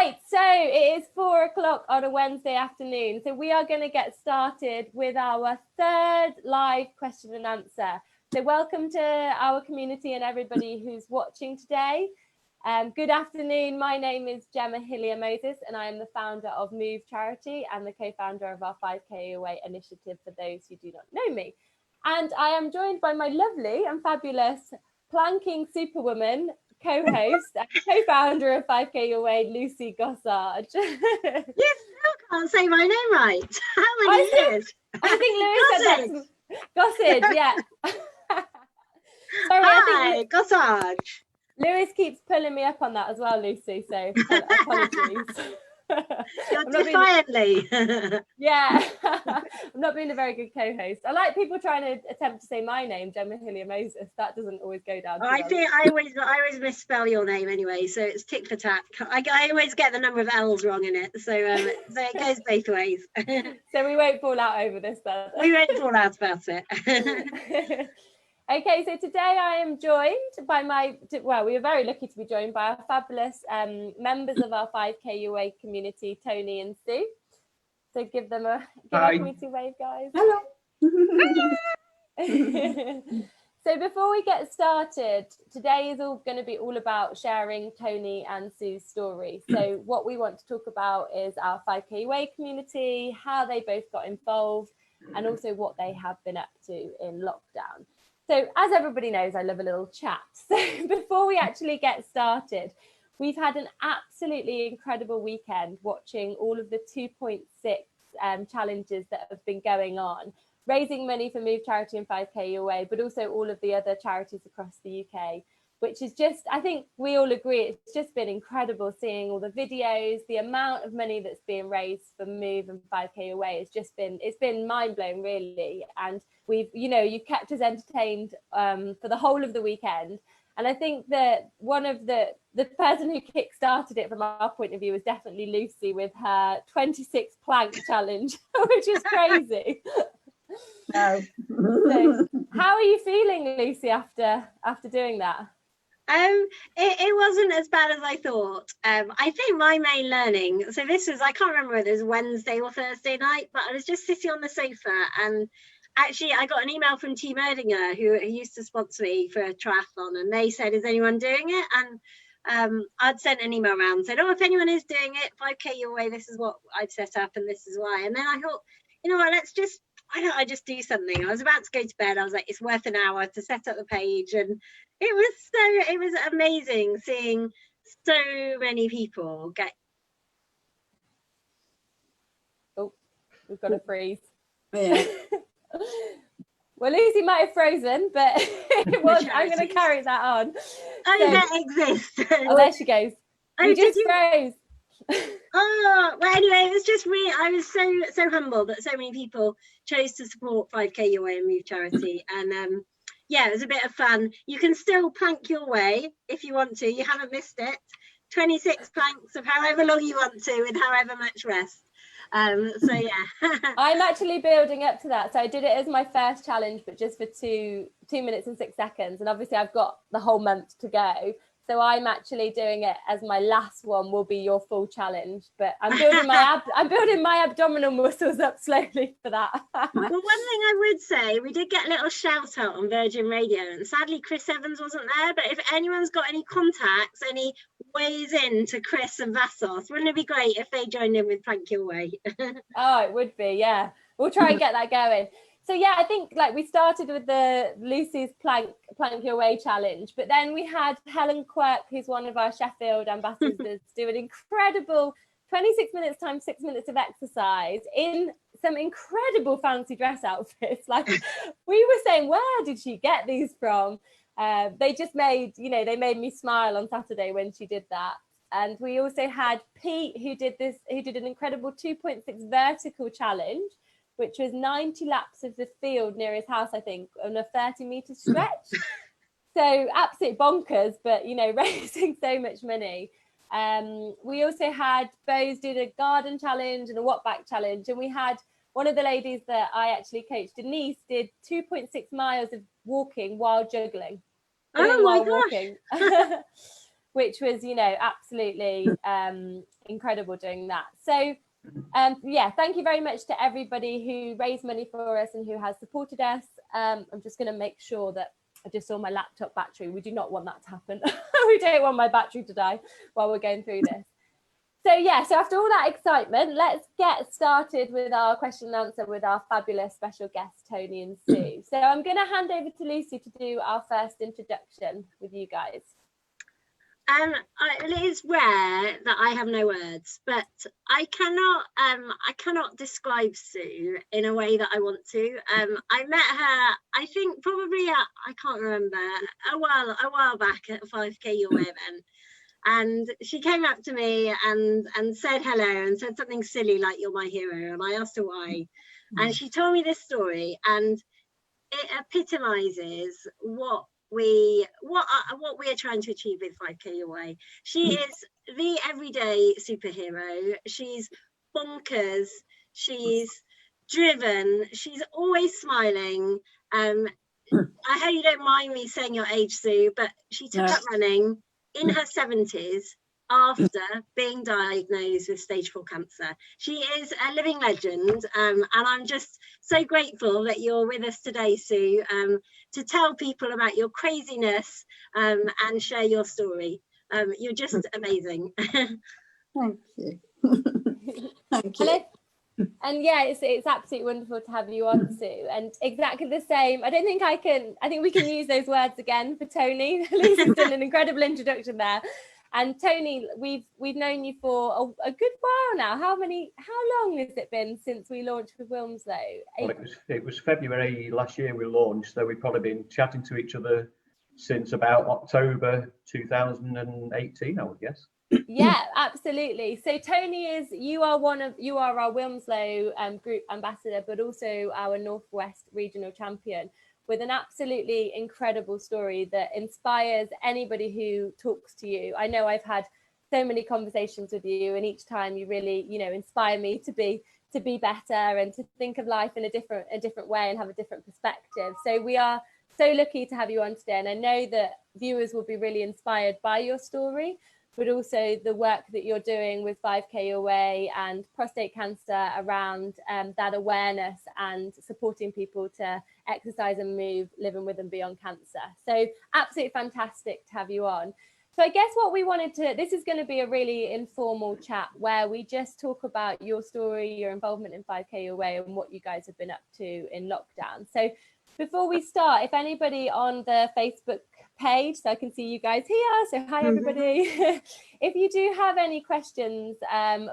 Right, so it is 4 o'clock on a Wednesday afternoon. So we are going to get started with our third live question and answer. So welcome to our community and everybody who's watching today. Good afternoon. My name is Gemma Hillier-Moses and I am the founder of Move Charity and the co-founder of our 5K Away initiative for those who do not know me. And I am joined by my lovely and fabulous planking superwoman, co-host and co-founder of 5K Away, Lucy Gossage. You still can't say my name right. How many years? I think Lewis said that. Gossage, yeah. Sorry, Hi, Gossage. Lewis keeps pulling me up on that as well, Lucy, so apologies. You're defiantly. Yeah, I'm not being a very good co-host. I like people trying to attempt to say my name, Gemma Hillier-Moses. That doesn't always go down. I always misspell your name anyway, so it's tick for tack. I always get the number of L's wrong in it, so it goes both ways. So we won't fall out over this then. We won't fall out about it. Okay, so today I am joined by we are very lucky to be joined by our fabulous members of our 5K Away community, Tony and Sue. So give them a community wave, guys. Hello. So before we get started, today is going to be all about sharing Tony and Sue's story. So what we want to talk about is our 5K Away community, how they both got involved, and also what they have been up to in lockdown. So as everybody knows, I love a little chat. So before we actually get started, we've had an absolutely incredible weekend watching all of the 2.6 challenges that have been going on, raising money for Move Charity and 5K Away, but also all of the other charities across the UK, which is just, I think we all agree, it's just been incredible seeing all the videos, the amount of money that's being raised for Move and 5K Away. It's been mind-blowing, really. And you've kept us entertained for the whole of the weekend. And I think that one of the person who kick-started it from our point of view was definitely Lucy with her 26 plank challenge, which is crazy. No. So, how are you feeling, Lucy, after doing that? It wasn't as bad as I thought. I think my main learning, so this was, I can't remember whether it was Wednesday or Thursday night, but I was just sitting on the sofa and actually I got an email from Team Erdinger who used to sponsor me for a triathlon, and they said, is anyone doing it? And I'd sent an email around and said, if anyone is doing it, 5K Your Way, this is what I'd set up and this is why. And then I thought, you know what, why don't I just do something? I was about to go to bed. I was like, it's worth an hour to set up the page. And it was amazing seeing so many people get. Oh, we've got a freeze. Yeah. Well, Lucy might have frozen, but I'm going to carry that on. Oh, so, that exists. Oh, there she goes. You just froze. Oh, well, anyway, it was just really, I was so humbled that so many people chose to support 5K Your Way and Move Charity. And yeah, it was a bit of fun. You can still plank your way if you want to. You haven't missed it. 26 planks of however long you want to with however much rest. So yeah. I'm actually building up to that. So I did it as my first challenge, but just for 2 minutes and 6 seconds. And obviously I've got the whole month to go. So I'm actually doing it as my last one will be your full challenge, but I'm building my abdominal muscles up slowly for that. Well, one thing I would say, we did get a little shout out on Virgin Radio, and sadly Chris Evans wasn't there. But if anyone's got any contacts, any ways in to Chris and Vassos, wouldn't it be great if they joined in with Plank Your Way? Oh, it would be, yeah. We'll try and get that going. So yeah, I think we started with the Lucy's Plank Your Way challenge, but then we had Helen Quirk, who's one of our Sheffield ambassadors, do an incredible 26 minutes times 6 minutes of exercise in some incredible fancy dress outfits. Like we were saying, where did she get these from? They just made me smile on Saturday when she did that. And we also had Pete, who did an incredible 2.6 vertical challenge, which was 90 laps of the field near his house, I think, on a 30-metre stretch. So absolute bonkers, but, raising so much money. We also had Bose did a garden challenge and a walk back challenge. And we had one of the ladies that I actually coached, Denise, did 2.6 miles of walking while juggling. Oh my gosh. which was, you know, absolutely incredible doing that. So yeah, thank you very much to everybody who raised money for us and who has supported us. I'm just going to make sure that I just saw my laptop battery. We do not want that to happen. We don't want my battery to die while we're going through this. So yeah, so after all that excitement, let's get started with our question and answer with our fabulous special guests, Tony and Sue. So I'm going to hand over to Lucy to do our first introduction with you guys. It is rare that I have no words, but I cannot describe Sue in a way that I want to. I met her, I think probably I can't remember, a while back at a 5K Your Way event. And she came up to me and said hello and said something silly like, "You're my hero." And I asked her why. And she told me this story, and it epitomizes what we are trying to achieve with 5K Your Way. She is the everyday superhero. She's bonkers. She's driven. She's always smiling. I hope you don't mind me saying your age, Sue, but she took up running in her 70s after being diagnosed with stage 4 cancer. She is a living legend, and I'm just so grateful that you're with us today, Sue, to tell people about your craziness and share your story. You're just amazing. Thank you. Thank you. And yeah, it's absolutely wonderful to have you on, Sue. And exactly the same. I think we can use those words again for Tony. Lucy's done an incredible introduction there. And Tony, we've known you for a good while now. How long has it been since we launched with Wilmslow? Well, it was February last year we launched, so we've probably been chatting to each other since about October 2018, I would guess. Yeah, absolutely. So Tony, you are our Wilmslow group ambassador, but also our Northwest regional champion, with an absolutely incredible story that inspires anybody who talks to you. I know I've had so many conversations with you, and each time you really, you know, inspire me to be better and to think of life in a different way and have a different perspective. So we are so lucky to have you on today, and I know that viewers will be really inspired by your story, but also the work that you're doing with 5K Your Way and prostate cancer around that awareness and supporting people to exercise and move, living with and beyond cancer. So absolutely fantastic to have you on. So I guess what we wanted to, this is going to be a really informal chat where we just talk about your story, your involvement in 5K Your Way and what you guys have been up to in lockdown. So before we start, if anybody on the Facebook page, so I can see you guys here, so hi everybody. If you do have any questions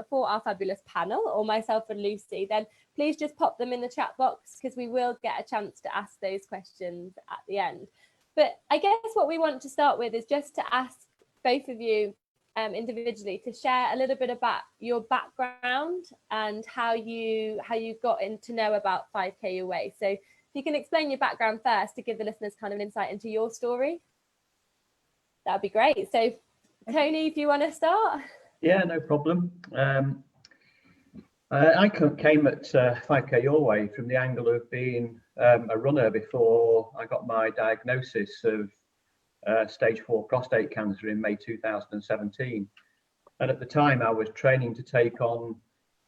for our fabulous panel or myself and Lucy, then please just pop them in the chat box, because we will get a chance to ask those questions at the end. But I guess what we want to start with is just to ask both of you individually to share a little bit about your background and how you got to know about 5K Your Way. So if you can explain your background first to give the listeners kind of an insight into your story, that'd be great. So Tony, if you want to start. Yeah, no problem. I came at 5K Your Way from the angle of being a runner before I got my diagnosis of stage 4 prostate cancer in May 2017. And at the time I was training to take on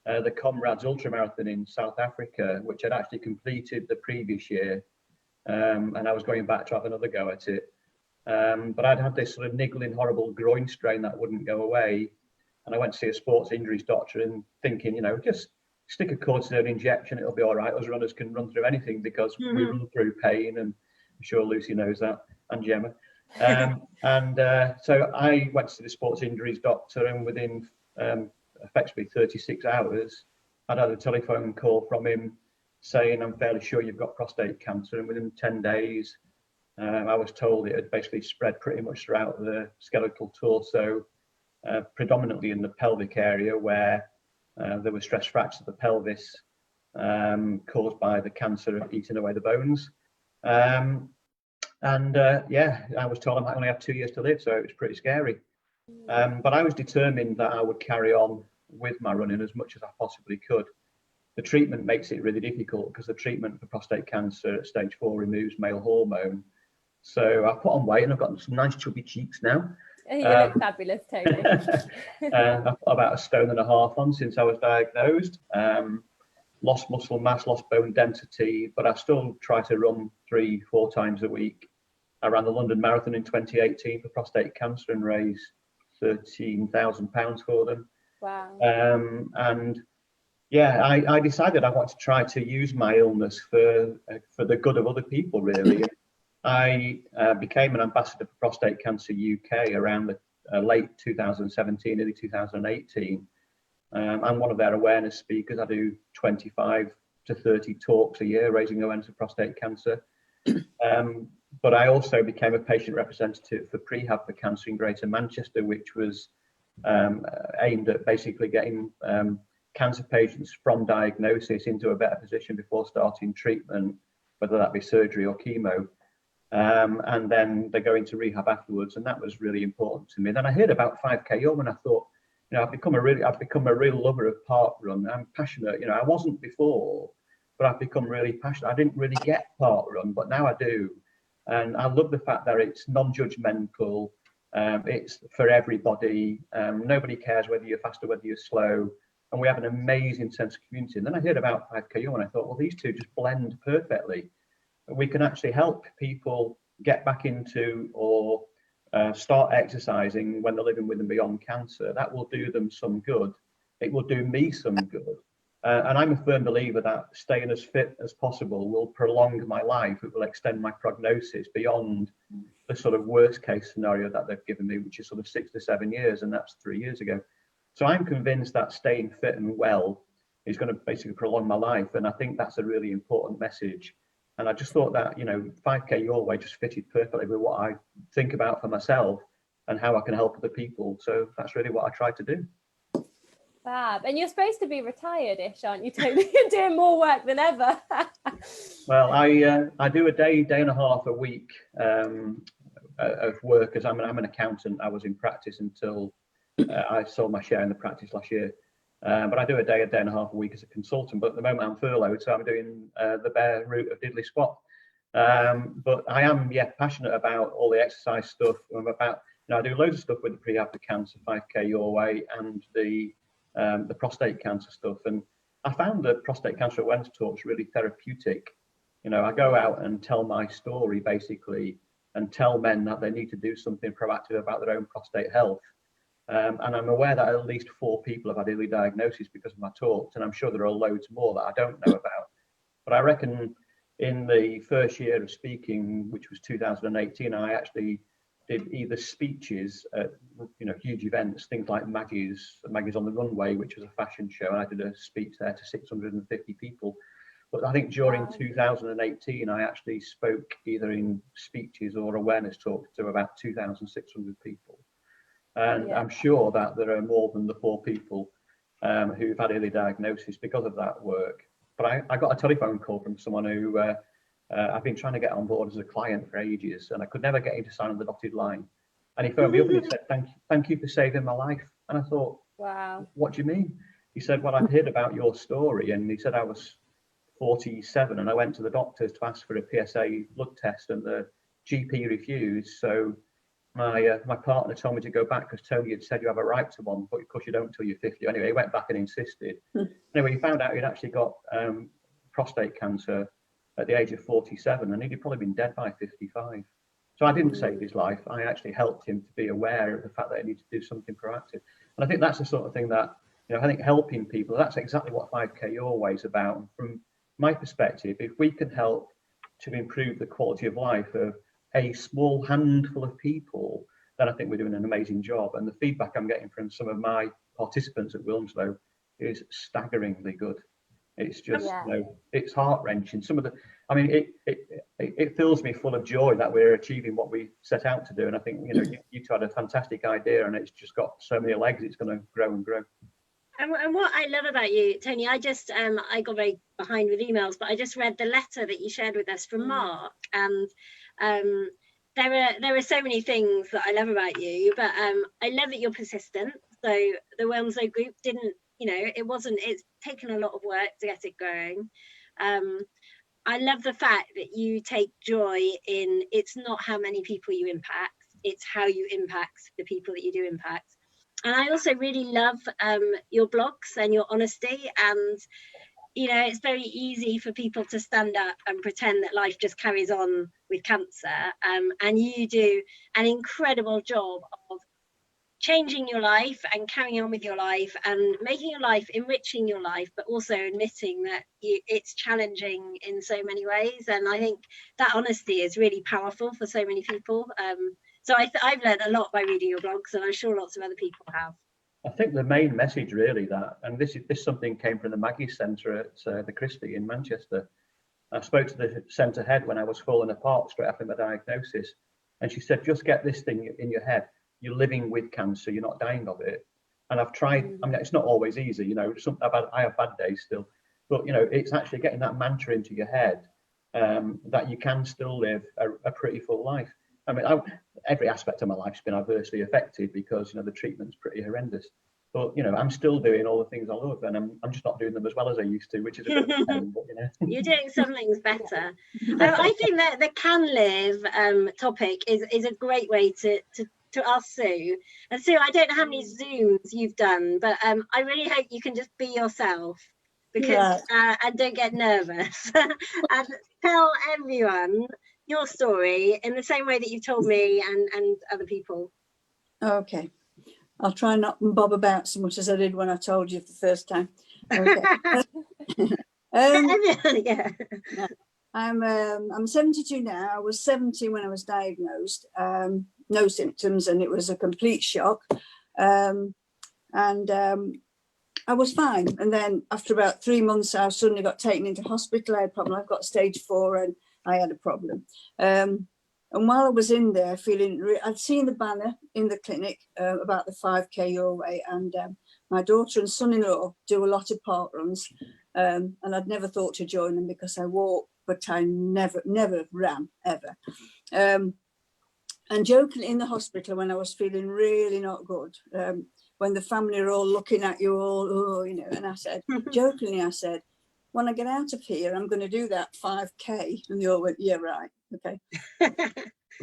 the Comrades Ultramarathon in South Africa, which had actually completed the previous year, and I was going back to have another go at it. But I'd had this sort of niggling, horrible groin strain that wouldn't go away, and I went to see a sports injuries doctor and thinking, you know, just stick a cortisone injection, it'll be all right. Us runners can run through anything because we run through pain, and I'm sure Lucy knows that, and Gemma. So I went to see the sports injuries doctor, and within effectively 36 hours, I'd had a telephone call from him saying, "I'm fairly sure you've got prostate cancer." And within 10 days, I was told it had basically spread pretty much throughout the skeletal torso, predominantly in the pelvic area where there were stress fractures of the pelvis caused by the cancer eating away the bones. Yeah, I was told I might only have 2 years to live, so it was pretty scary. But I was determined that I would carry on with my running as much as I possibly could. The treatment makes it really difficult because the treatment for prostate cancer at stage 4 removes male hormone. So I put on weight and I've got some nice chubby cheeks now. You look fabulous, Tony. I've got about 1.5 stone on since I was diagnosed. Lost muscle mass, lost bone density, but I still try to run 3-4 times a week. I ran the London Marathon in 2018 for prostate cancer and raised £13,000 for them. Wow. And yeah, I decided I want to try to use my illness for the good of other people, really. I became an ambassador for Prostate Cancer UK around the late 2017, early 2018. I'm one of their awareness speakers. I do 25 to 30 talks a year raising awareness of prostate cancer. But I also became a patient representative for Prehab for Cancer in Greater Manchester, which was aimed at basically getting cancer patients from diagnosis into a better position before starting treatment, whether that be surgery or chemo. And then they go into rehab afterwards, and that was really important to me. Then I heard about 5K Home, and I thought, you know, I've become a real lover of park run. I'm passionate. You know, I wasn't before, but I've become really passionate. I didn't really get park run, but now I do, and I love the fact that it's non-judgmental. It's for everybody. Nobody cares whether you're fast or whether you're slow, and we have an amazing sense of community. And then I heard about 5K Home, and I thought, well, these two just blend perfectly. We can actually help people get back into or start exercising when they're living with and beyond cancer. That will do them some good. It will do me some good. And I'm a firm believer that staying as fit as possible will prolong my life. It will extend my prognosis beyond the sort of worst case scenario that they've given me, which is sort of 6 to 7 years, and that's 3 years ago. So I'm convinced that staying fit and well is going to basically prolong my life. And I think that's a really important message. And I just thought that, you know, 5K Your Way just fitted perfectly with what I think about for myself and how I can help other people. So that's really what I try to do. Fab. And you're supposed to be retired-ish, aren't you, Tony? You're doing more work than ever. Well, I do a day and a half a week of work, as I'm an accountant. I was in practice until I sold my share in the practice last year. But I do a day and a half a week as a consultant. But at the moment I'm furloughed, so I'm doing the bare route of diddly squat. But I am, passionate about all the exercise stuff. I do loads of stuff with the Prehab for Cancer, 5K Your Way, and the prostate cancer stuff. And I found the prostate cancer awareness talks really therapeutic. You know, I go out and tell my story basically, and tell men that they need to do something proactive about their own prostate health. And I'm aware that at least 4 people have had early diagnosis because of my talks, and I'm sure there are loads more that I don't know about. But I reckon in the first year of speaking, which was 2018, I actually did either speeches at huge events, things like Maggie's on the Runway, which was a fashion show, and I did a speech there to 650 people. But I think during 2018, I actually spoke either in speeches or awareness talks to about 2,600 people. And I'm sure that there are more than the 4 people who've had early diagnosis because of that work. But I got a telephone call from someone who I've been trying to get on board as a client for ages, and I could never get him to sign on the dotted line. And he phoned me up and he said, thank you for saving my life. And I thought, wow, what do you mean? He said, well, I'd heard about your story. And he said, I was 47 and I went to the doctors to ask for a PSA blood test, and the GP refused. So my partner told me to go back because Tony had said you have a right to one, but of course you don't until you're 50. Anyway, he went back and insisted. Anyway, he found out he'd actually got prostate cancer at the age of 47, and he'd probably been dead by 55. So I didn't save his life. I actually helped him to be aware of the fact that he needed to do something proactive. And I think that's the sort of thing that, I think helping people, that's exactly what 5K Your Way is about. And from my perspective, if we can help to improve the quality of life of a small handful of people, then I think we're doing an amazing job. And the feedback I'm getting from some of my participants at Wilmslow is staggeringly good. It's just, it's heart-wrenching. It fills me full of joy that we're achieving what we set out to do. And I think, you two had a fantastic idea, and it's just got so many legs, it's going to grow and grow. And what I love about you, Tony, I got very behind with emails, but I just read the letter that you shared with us from Mark, and there are so many things that I love about you, but I love that you're persistent. So the Wilmslow group didn't, it's taken a lot of work to get it going. I love the fact that you take joy in, it's not how many people you impact, it's how you impact the people that you do impact. And I also really love your blogs and your honesty. And you know, it's very easy for people to stand up and pretend that life just carries on with cancer. And you do an incredible job of changing your life and carrying on with your life and making your life, enriching your life, but also admitting that it's challenging in so many ways. And I think that honesty is really powerful for so many people. So I've learned a lot by reading your blogs, and I'm sure lots of other people have. I think the main message really that, and this something came from the Maggie Centre at the Christie in Manchester. I spoke to the centre head when I was falling apart straight after my diagnosis, and she said, just get this thing in your head. You're living with cancer, you're not dying of it. And I've tried, I mean, it's not always easy, you know, I have bad days still, but you know, it's actually getting that mantra into your head that you can still live a pretty full life. I mean, every aspect of my life's been adversely affected because, you know, the treatment's pretty horrendous. But, you know, I'm still doing all the things I love, and I'm just not doing them as well as I used to, which is a bit of a pain, but, you know. You're doing some things better. I think that the can live topic is a great way to ask Sue. And Sue, I don't know how many Zooms you've done, but I really hope you can just be yourself, because and don't get nervous. And tell everyone your story in the same way that you've told me and other people. Okay, I'll try not to bob about so much as I did when I told you the first time. Okay. Yeah. I'm 72 now. I was 70 when I was diagnosed. No symptoms, and it was a complete shock. I was fine. And then after about 3 months, I suddenly got taken into hospital. I had a problem. I've got stage 4, and I had a problem. And while I was in there feeling, I'd seen the banner in the clinic about the 5K your way, and my daughter and son-in-law do a lot of park runs, and I'd never thought to join them because I walk, but I never ran ever. And joking in the hospital when I was feeling really not good, when the family are all looking at you all, oh, you know, and I said, jokingly, I said, when I get out of here, I'm going to do that 5K. And they all went, yeah, right, okay.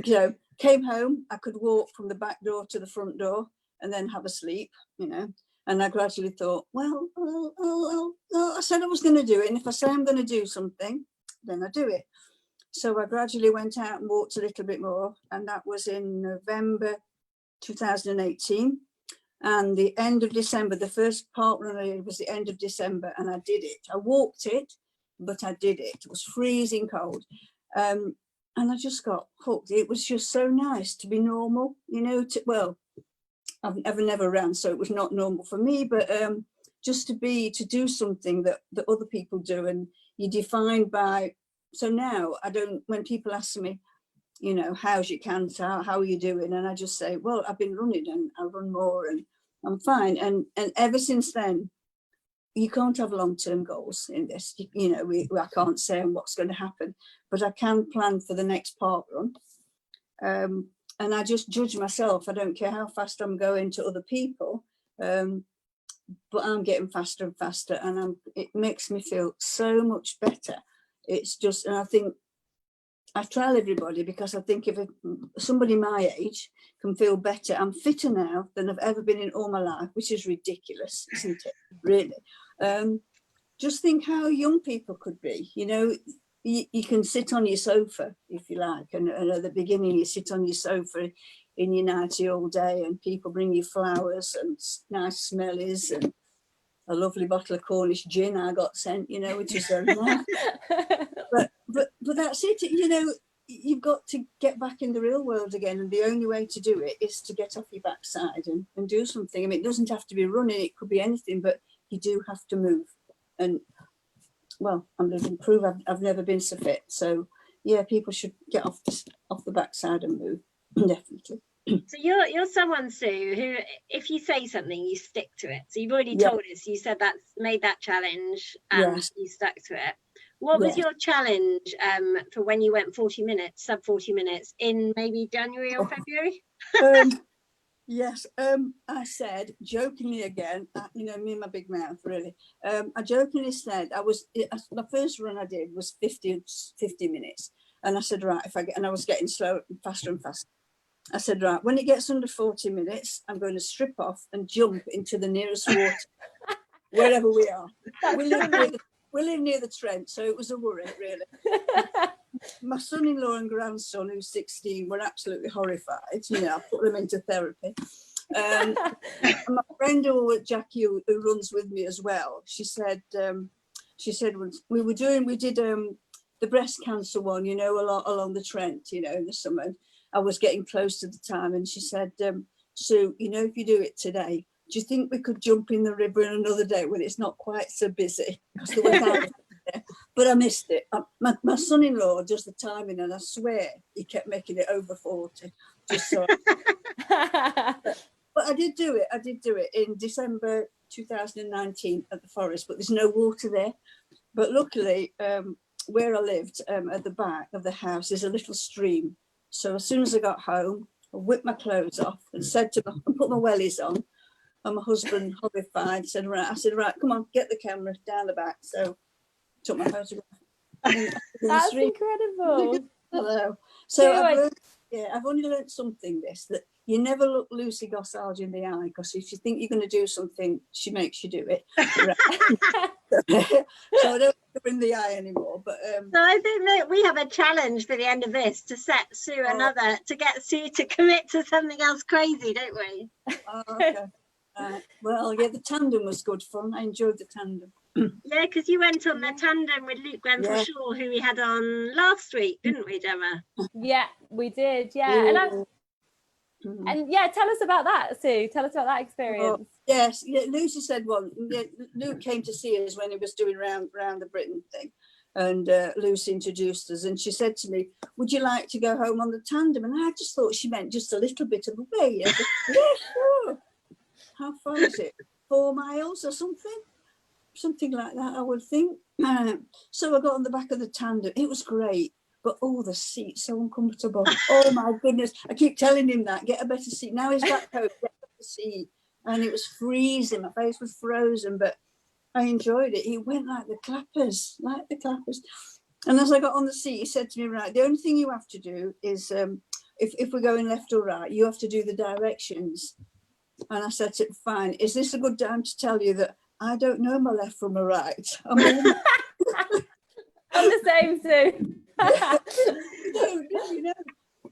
So came home, I could walk from the back door to the front door and then have a sleep, you know. And I gradually thought, well, I said I was going to do it. And if I say I'm going to do something, then I do it. So I gradually went out and walked a little bit more. And that was in November 2018. And the end of December, the first park run I did was the end of December, and I did it. I walked it, but I did it. It was freezing cold. And I just got hooked. It was just so nice to be normal, you know, well, I've never ran, so it was not normal for me, but just to do something that other people do, and you're defined by. So now I don't, when people ask me, you know, how's your cancer, how are you doing? And I just say, well, I've been running and I run more and I'm fine. And ever since then, you can't have long-term goals in this. You know, I can't say what's going to happen, but I can plan for the next park run. And I just judge myself. I don't care how fast I'm going to other people, but I'm getting faster and faster, and it makes me feel so much better. It's just, and I think, I tell everybody, because I think if somebody my age can feel better, I'm fitter now than I've ever been in all my life, which is ridiculous, isn't it? Really. Just think how young people could be. You know, you can sit on your sofa if you like, and at the beginning you sit on your sofa in your nightie all day, and people bring you flowers and nice smellies and a lovely bottle of Cornish gin I got sent, you know, which is very nice. But that's it, you know, you've got to get back in the real world again, and the only way to do it is to get off your backside and do something. I mean, it doesn't have to be running, it could be anything, but you do have to move. And well, I'm living proof I've never been so fit. So yeah, people should get off the backside and move, definitely. So you're someone, Sue, who if you say something, you stick to it. So you've already told us, you said that's made that challenge and you stuck to it. What was your challenge for when you went 40 minutes, sub 40 minutes in maybe January or February? Yes, I said jokingly again, you know, me and my big mouth, really. I jokingly said the first run I did was 50 minutes. And I said, right, and I was getting slower, faster and faster. I said, right, when it gets under 40 minutes, I'm going to strip off and jump into the nearest water, wherever we are. We live near the Trent, so it was a worry, really. My son-in-law and grandson, who's 16, were absolutely horrified. You know, I put them into therapy. And my friend, Jackie, who runs with me as well, she said we did the breast cancer one, you know, along the Trent, you know, in the summer. I was getting close to the time, and she said, Sue, you know, if you do it today, do you think we could jump in the river another day when it's not quite so busy? Because there was out there. But I missed it. My son-in-law does the timing, and I swear he kept making it over 40. Just so. But I did do it in December 2019 at the forest, but there's no water there. But luckily, where I lived, at the back of the house, is a little stream. So as soon as I got home, I whipped my clothes off and said to and put my wellies on. And my husband, horrified, said, right, come on, get the camera down the back. So took my photograph. That's incredible. Hello. So I've only learned something, that you never look Lucy Gossage in the eye, because if you think you're going to do something, she makes you do it. So I don't look her in the eye anymore. But so I think that we have a challenge for the end of this, to set Sue to get Sue to commit to something else crazy, don't we? Okay. Well, yeah, the tandem was good fun. I enjoyed the tandem. Yeah, because you went on the tandem with Luke Grenfell-Shaw, who we had on last week, didn't we, Gemma? Yeah, we did. Yeah, and yeah, tell us about that, Sue. Tell us about that experience. Yes, yeah, Lucy said one. Yeah, Luke came to see us when he was doing round the Britain thing, and Lucy introduced us, and she said to me, "Would you like to go home on the tandem?" And I just thought she meant just a little bit of a way. I said, yeah, sure. How far is it? 4 miles or something like that, I would think. So I got on the back of the tandem. It was great, but the seats so uncomfortable. Oh my goodness! I keep telling him that, get a better seat. Now he's back home, get a better seat. And it was freezing. My face was frozen, but I enjoyed it. He went like the clappers. And as I got on the seat, he said to me, right, the only thing you have to do is, if we're going left or right, you have to do the directions. And I said to him, fine, is this a good time to tell you that I don't know my left from my right? I'm the same, Sue.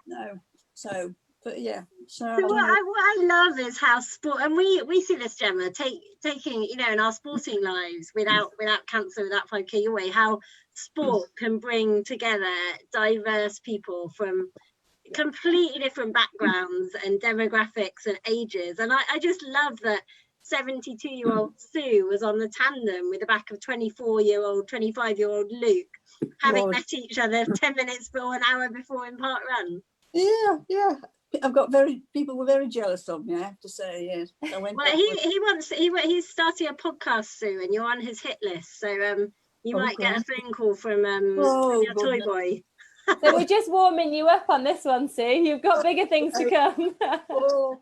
No. So, but yeah. So what I love is how sport, and we see this, Gemma, taking, you know, in our sporting lives, without cancer, without 5K Your Way, how sport can bring together diverse people from completely different backgrounds and demographics and ages. And I just love that 72-year-old Sue was on the tandem with the back of 24-year-old, 25-year-old Luke, having met each other 10 minutes or an hour before in Park Run. Yeah. People were very jealous of me, I have to say. Yes. He's starting a podcast, Sue, and you're on his hit list. So you might get a phone call from your toy boy. So we're just warming you up on this one, Sue. You've got bigger things to come. So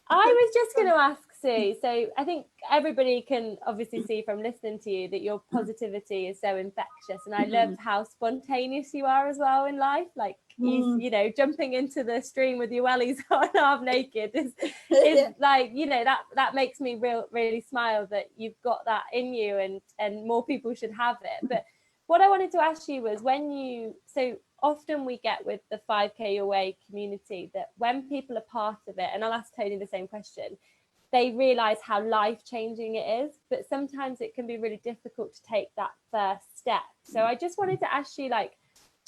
I was just going to ask Sue, so I think everybody can obviously see from listening to you that your positivity is so infectious, and I loved how spontaneous you are as well in life. Like you know, jumping into the stream with your wellies on half naked is like, you know, that makes me really smile that you've got that in you, and more people should have it. But what I wanted to ask you was, so often we get with the 5K Your Way community that when people are part of it, and I'll ask Tony the same question, they realise how life-changing it is, but sometimes it can be really difficult to take that first step. So I just wanted to ask you, like,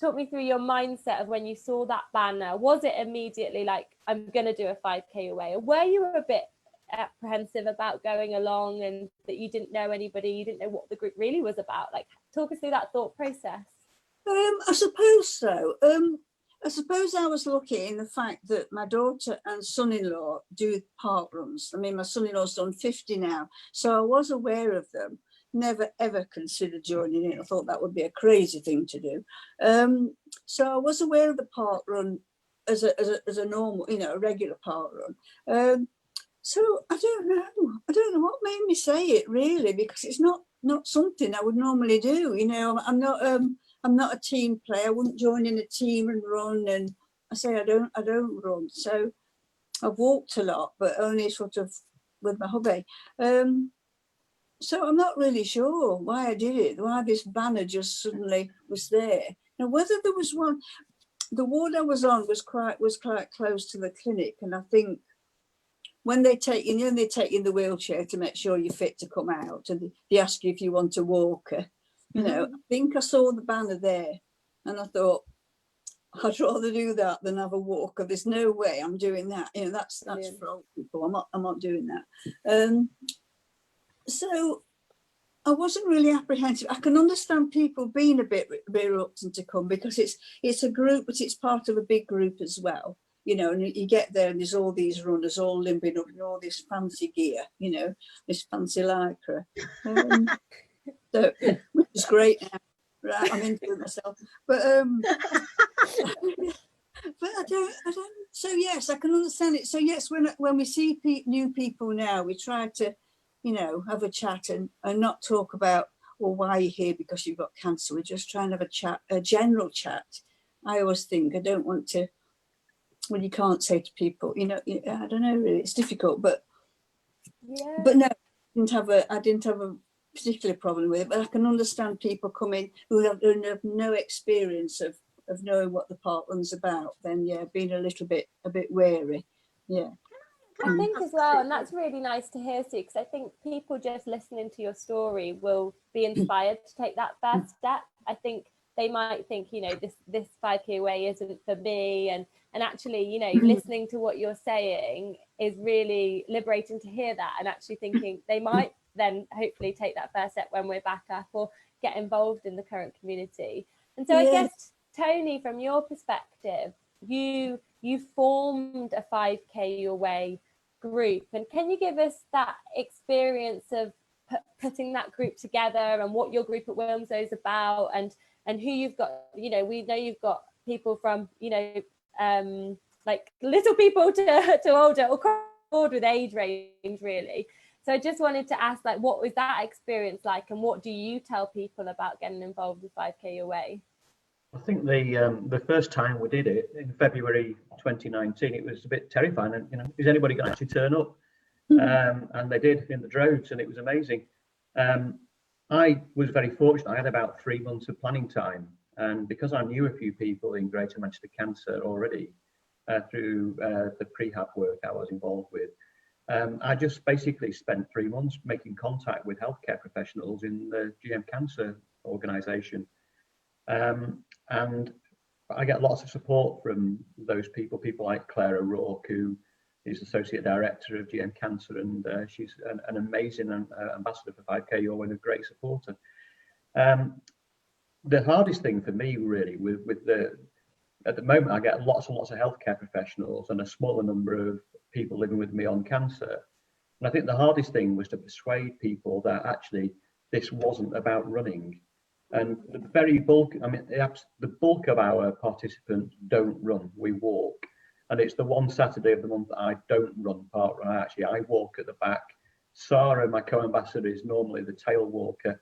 talk me through your mindset of when you saw that banner. Was it immediately like, I'm going to do a 5K Your Way, or were you a bit apprehensive about going along, and that you didn't know anybody, you didn't know what the group really was about? Like, talk us through that thought process. I suppose so. I suppose I was lucky in the fact that my daughter and son-in-law do park runs. I mean, my son-in-law's done 50 now, so I was aware of them. Never ever considered joining in. I thought that would be a crazy thing to do. So I was aware of the park run as a normal, you know, a regular park run. So I don't know what made me say it, really, because it's not something I would normally do. You know, I'm not a team player. I wouldn't join in a team and run, and I say I don't run, so I've walked a lot, but only sort of with my hubby. So I'm not really sure why I did it, why this banner just suddenly was there. Now, whether there was one, the ward I was on was quite close to the clinic, and I think when they take you, they take you in the wheelchair to make sure you're fit to come out, and they ask you if you want a walker. I think I saw the banner there, and I thought, I'd rather do that than have a walker. There's no way I'm doing that. That's for old people. I'm not doing that. So I wasn't really apprehensive. I can understand people being a bit reluctant to come because it's a group, but it's part of a big group as well. And you get there and there's all these runners all limping up in all this fancy gear, this fancy lycra. So, which is great now. Right, I'm into it myself. But but I don't. So yes, I can understand it. So yes, when we see new people now, we try to, have a chat and not talk about, well, why are you here because you've got cancer. We just try and have a chat, a general chat. I always think I don't want to. Well, you can't say to people, I don't know, really, it's difficult, but no, I didn't have a particular problem with it, but I can understand people coming who have no experience of knowing what the parkland's about, then being a bit wary. I think as well, and that's really nice to hear, Sue, because I think people just listening to your story will be inspired to take that first step. I think they might think, this 5K away isn't for me, and actually, listening to what you're saying is really liberating to hear that, and actually thinking they might then hopefully take that first step when we're back up or get involved in the current community. And so I guess, Tony, from your perspective, you formed a 5K Your Way group, and can you give us that experience of putting that group together and what your group at Wilmslow is about, and who you've got? We know you've got people from like little people to older, or across with age range really. So I just wanted to ask, what was that experience like, and what do you tell people about getting involved with 5K Your Way? I think the first time we did it in February 2019, it was a bit terrifying. And is anybody going to actually turn up? And they did in the droves, and it was amazing. I was very fortunate. I had about 3 months of planning time, and because I knew a few people in Greater Manchester Cancer already through the prehab work I was involved with, I just basically spent 3 months making contact with healthcare professionals in the GM Cancer organisation. And I get lots of support from those people like Claire O'Rourke, who is Associate Director of GM Cancer, and she's an amazing ambassador for 5K Your Way and a great supporter. The hardest thing for me really at the moment, I get lots and lots of healthcare professionals and a smaller number of people living with me on cancer. And I think the hardest thing was to persuade people that actually this wasn't about running. And the very bulk, the bulk of our participants don't run, we walk. And it's the one Saturday of the month that I don't run park run. I walk at the back. Sarah, my co-ambassador, is normally the tail walker.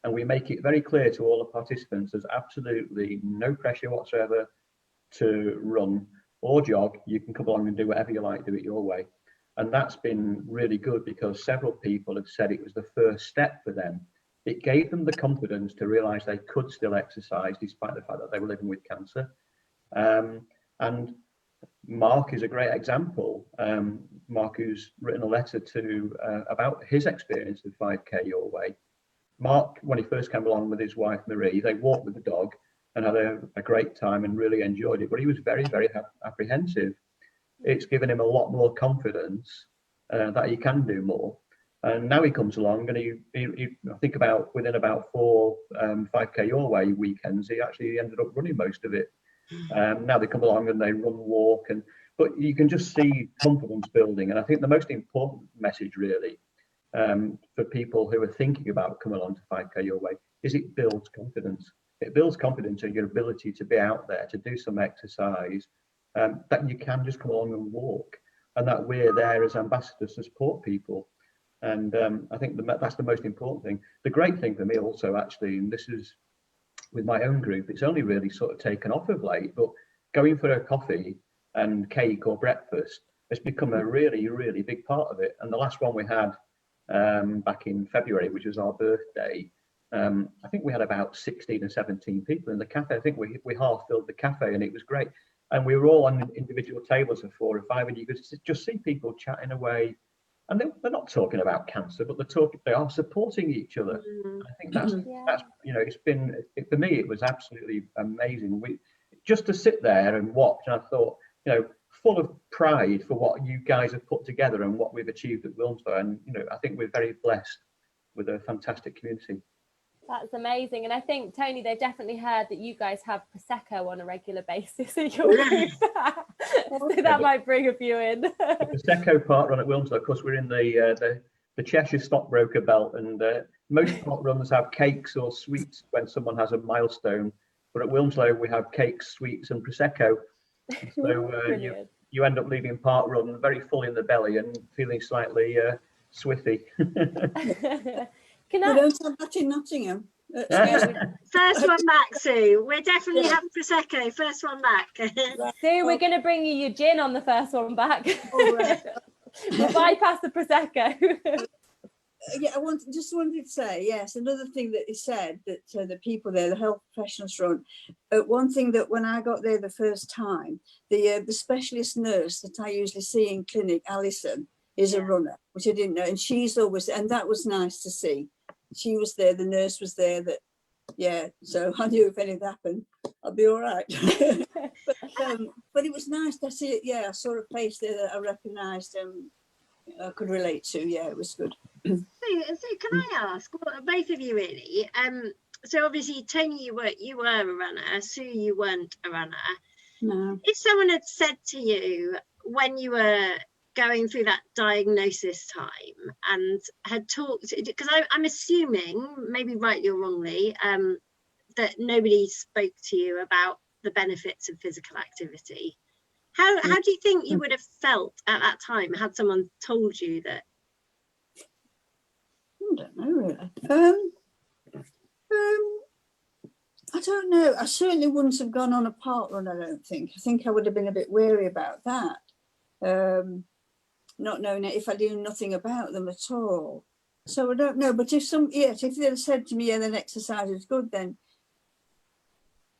And we make it very clear to all the participants there's absolutely no pressure whatsoever to run or jog. You can come along and do whatever you like, do it your way. And that's been really good because several people have said it was the first step for them. It gave them the confidence to realise they could still exercise despite the fact that they were living with cancer. And Mark is a great example. Mark, who's written a letter to about his experience of 5K Your Way. Mark, when he first came along with his wife Marie, they walked with the dog and had a great time and really enjoyed it. But he was very, very apprehensive. It's given him a lot more confidence that he can do more. And now he comes along and he I think within about 4 5K Your Way weekends, he actually ended up running most of it. Now they come along and they run, walk, but you can just see confidence building. And I think the most important message really for people who are thinking about coming along to 5K Your Way is it builds confidence. It builds confidence in your ability to be out there, to do some exercise, that you can just come along and walk, and that we're there as ambassadors to support people. And I think that's the most important thing. The great thing for me also, actually, and this is with my own group, it's only really sort of taken off of late, but going for a coffee and cake or breakfast has become a really, really big part of it. And the last one we had back in February, which was our birthday, I think we had about 16 or 17 people in the cafe. I think we half filled the cafe, and it was great. And we were all on individual tables of 4 or 5, and you could just see people chatting away. And they're not talking about cancer, but they are supporting each other. And I think that's it's been, for me, it was absolutely amazing. Just to sit there and watch, and I thought, full of pride for what you guys have put together and what we've achieved at Wilmslow. And I think we're very blessed with a fantastic community. That's amazing. And I think, Tony, they've definitely heard that you guys have Prosecco on a regular basis at your group. So that might bring a few in. The Prosecco part run at Wilmslow, of course, we're in the Cheshire stockbroker belt, and most part runs have cakes or sweets when someone has a milestone. But at Wilmslow, we have cakes, sweets, and Prosecco. So you end up leaving part run very full in the belly and feeling slightly swithy. We don't have that in Nottingham. First one back, Sue. We're definitely having Prosecco. First one back. Sue, we're going to bring you your gin on the first one back. We'll bypass the Prosecco. Yeah, I just wanted to say, yes, another thing that is said, that the people there, the health professionals run, one thing that when I got there the first time, the specialist nurse that I usually see in clinic, Alison, is a runner, which I didn't know, and she's always, and that was nice to see. She was there, the nurse was there, so I knew if anything happened, I'd be all right. but it was nice to see it. I saw a face there that I recognised and I could relate to. It was good. So can I ask, both of you really, so obviously Tony, you were a runner, Sue, you weren't a runner. No. If someone had said to you when you were going through that diagnosis time and had talked, because I'm assuming, maybe rightly or wrongly, that nobody spoke to you about the benefits of physical activity. How do you think you would have felt at that time had someone told you that? I don't know really. I don't know. I certainly wouldn't have gone on a park run, I don't think. I think I would have been a bit wary about that. Not knowing if I knew nothing about them at all. So I don't know. But if they had said to me, then exercise is good, then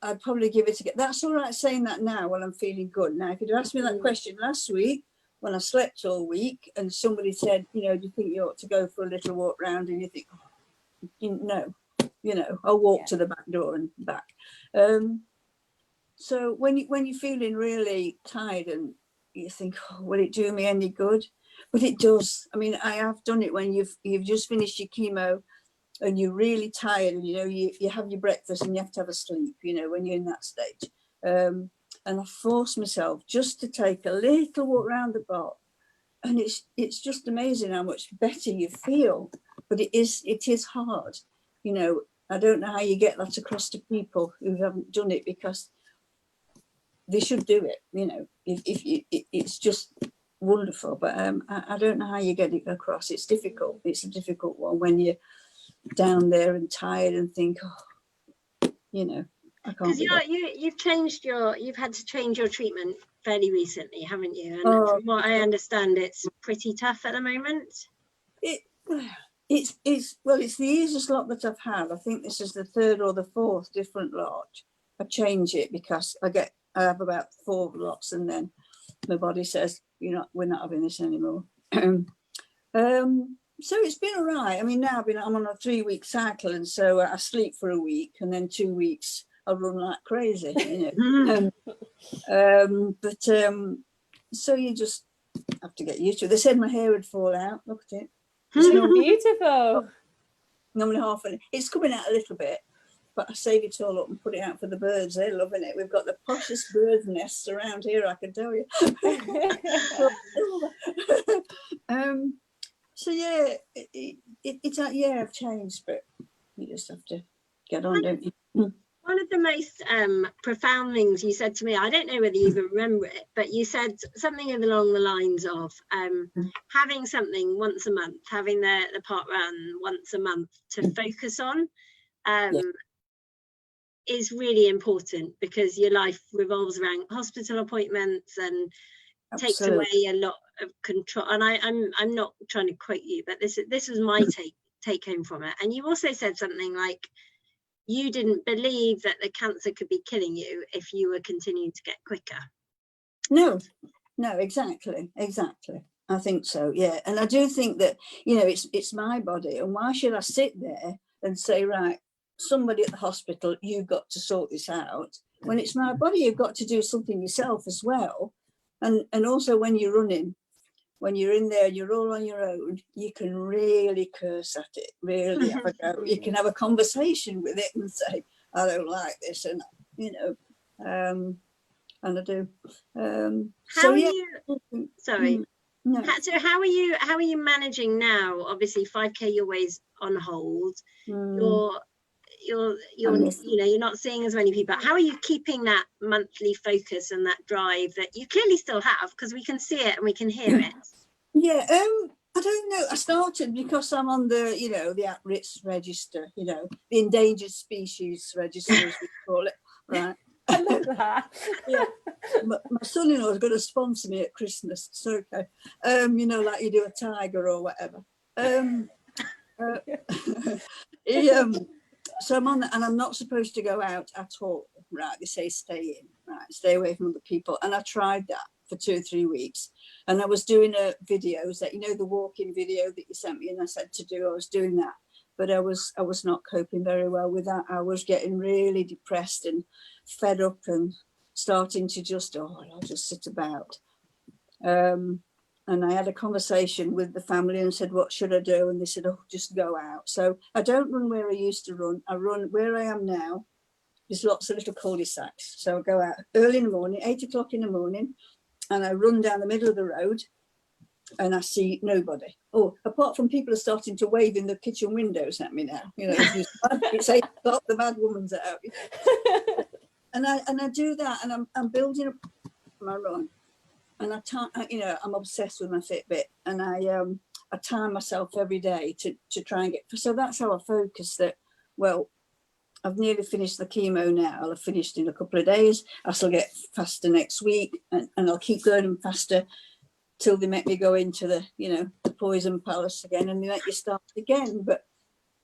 I'd probably give it a go. That's all right saying that now when I'm feeling good. Now, if you'd asked me that question last week when I slept all week and somebody said, do you think you ought to go for a little walk round, and you think, no, I'll walk to the back door and back. So when you're feeling really tired and you think, will it do me any good? But it does. I mean, I have done it when you've just finished your chemo and you're really tired, and you have your breakfast and you have to have a sleep, when you're in that stage. And I force myself just to take a little walk around the block, and it's just amazing how much better you feel. But it is hard, I don't know how you get that across to people who haven't done it, because they should do it, it's just wonderful. But I don't know how you get it across. It's difficult. It's a difficult one when you're down there and tired and think, I can't. Because you've had to change your treatment fairly recently, haven't you? And from what I understand, it's pretty tough at the moment. It's the easiest lot that I've had. I think this is the third or the fourth different lot. I change it because I have about 4 lots, and then my body says, we're not having this anymore. So it's been all right. I mean, now I'm on a 3-week cycle, and so I sleep for a week, and then 2 weeks I run like crazy. So you just have to get used to it. They said my hair would fall out. Look at it. Beautiful. Normally half an. It's coming out a little bit, but I save it all up and put it out for the birds. They're loving it. We've got the poshest bird nests around here, I can tell you. So I've changed, but you just have to get on, don't you? One of the most profound things you said to me, I don't know whether you even remember it, but you said something along the lines of having something once a month, having the park run once a month to focus on. is really important, because your life revolves around hospital appointments and takes away a lot of control. And I'm not trying to quote you, but this was my take home from it. And you also said something like you didn't believe that the cancer could be killing you if you were continuing to get quicker. No, exactly. I think so, yeah. And I do think that, you know, it's my body, and why should I sit there and say, right, somebody at the hospital, you've got to sort this out, when it's my body? You've got to do something yourself as well. And also when you're running, when you're in there, you're all on your own, you can really curse at it, really have a go. You can have a conversation with it and say, I don't like this, and, you know, and I do. How are you? Sorry. No. So how are you managing now? Obviously, 5K you're always on hold. You're you know, you're not seeing as many people. How are you keeping that monthly focus and that drive that you clearly still have, because we can see it and we can hear it? Yeah, I don't know. I started because I'm on the, you know, the at-risk register, you know, the endangered species register, as we call it, right? I love that. Yeah, my son-in-law is going to sponsor me at Christmas. It's okay. You know, like you do a tiger or whatever. So I'm on that, and I'm not supposed to go out at all. Right? They say stay in. Right? Stay away from other people. And I tried that for 2 or 3 weeks, and I was doing videos that, you know, the walking video that you sent me, and I said to do. I was doing that, but I was not coping very well with that. I was getting really depressed and fed up, and starting to just, I'll just sit about. And I had a conversation with the family and said, what should I do? And they said, just go out. So I don't run where I used to run. I run where I am now. There's lots of little cul-de-sacs. So I go out early in the morning, 8 o'clock in the morning, and I run down the middle of the road, and I see nobody. Apart from people are starting to wave in the kitchen windows at me now. You know, it's 8 o'clock, the mad woman's out. And I do that, and I'm building up my run. And I'm obsessed with my Fitbit, and I time myself every day to try and get. So that's how I focus. That, well, I've nearly finished the chemo now. I'll have finished in a couple of days. I shall get faster next week, and I'll keep going faster till they make me go into the, you know, the poison palace again, and they make you start again. But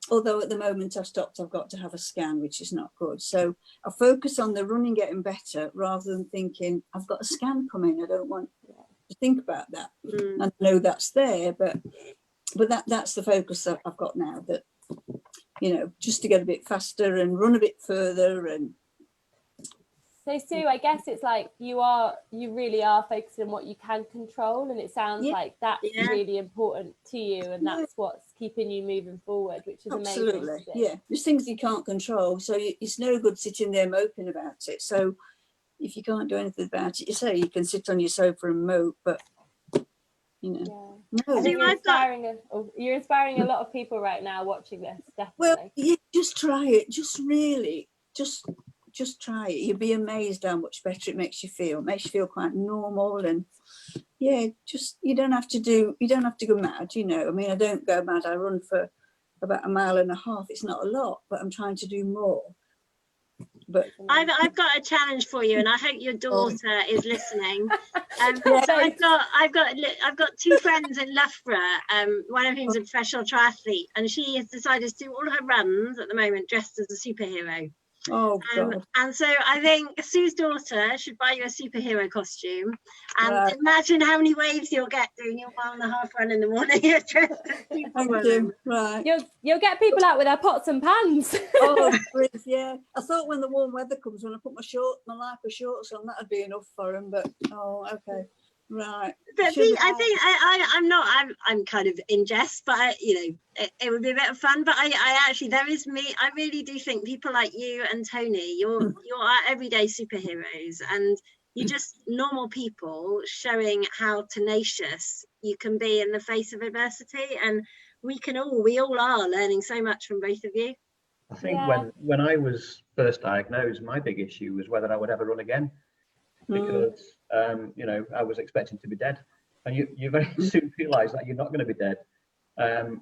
although at the moment I've stopped, I've got to have a scan, which is not good. So I focus on the running getting better rather than thinking I've got a scan coming. I don't want to think about that. I know that's there, but that's the focus that I've got now, that, you know, just to get a bit faster and run a bit further. And so Sue, I guess it's like you really are focusing on what you can control, and it sounds like that's really important to you, and that's what's keeping you moving forward, which is absolutely amazing. Yeah, there's things you can't control, so it's no good sitting there moping about it. So if you can't do anything about it, you can sit on your sofa and mope, but you know. I think you're inspiring a lot of people right now watching this, definitely. Well, just try it. Just really, just try it. You'll be amazed how much better it makes you feel. It makes you feel quite normal, and just you don't have to go mad, you know. I mean, I don't go mad. I run for about 1.5 miles. It's not a lot, but I'm trying to do more. But I've got a challenge for you, and I hope your daughter is listening. So I've got 2 friends in Loughborough. One of whom's a professional triathlete, and she has decided to do all her runs at the moment dressed as a superhero. Oh, God. And so I think Sue's daughter should buy you a superhero costume, and imagine how many waves you'll get doing your 1.5 mile run in the morning. Thank you. Right. You'll get people out with their pots and pans. Oh, please, yeah. I thought when the warm weather comes, when I put my lycra shorts on, that'd be enough for them. But okay. Right. But I think I'm kind of in jest, but it would be a bit of fun. But I actually, I really do think people like you and Tony, you're our everyday superheroes, and you're just normal people showing how tenacious you can be in the face of adversity. And we all are learning so much from both of you. I think when I was first diagnosed, my big issue was whether I would ever run again. Because I was expecting to be dead, and you very soon realise that you're not going to be dead. And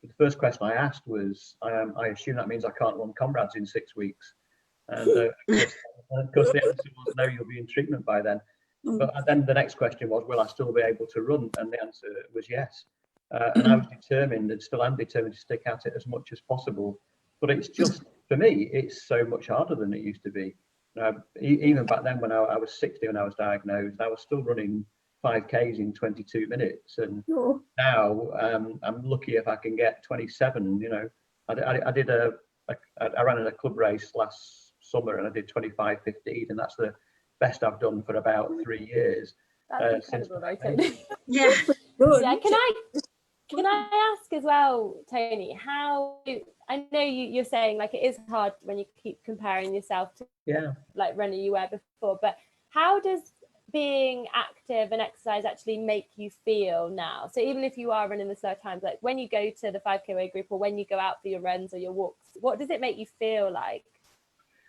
the first question I asked was, I assume that means I can't run comrades in 6 weeks. And of course the answer was no, you'll be in treatment by then. But then the next question was, will I still be able to run? And the answer was yes. And I was determined, and still am determined, to stick at it as much as possible. But it's just, for me, it's so much harder than it used to be. Even back then, when I was 60, when I was diagnosed, I was still running 5Ks in 22 minutes. And now I'm lucky if I can get 27. You know, I ran in a club race last summer and I did 25:15, and that's the best I've done for about 3 years. That's incredible, though, Tony. Yeah. Yeah. Can I ask as well, Tony, how, I know you're saying like it is hard when you keep comparing yourself to like runner you were before, but how does being active and exercise actually make you feel now? So even if you are running the slow times, like when you go to the 5K away group or when you go out for your runs or your walks, what does it make you feel like?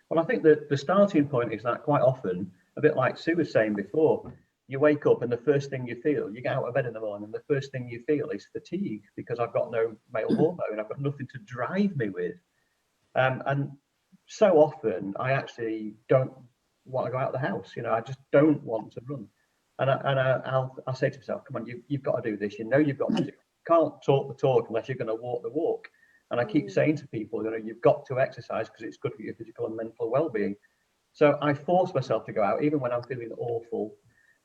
Well, I think that the starting point is that quite often, a bit like Sue was saying before, you wake up and the first thing you feel, you get out of bed in the morning and the first thing you feel is fatigue, because I've got no male hormone, I've got nothing to drive me with. And so often I actually don't want to go out of the house, you know, I just don't want to run. And I'll say to myself, come on, you've got to do this, you know, you've got to do it. You can't talk the talk unless you're going to walk the walk. And I keep saying to people, you know, you've got to exercise because it's good for your physical and mental well-being. So I force myself to go out even when I'm feeling awful.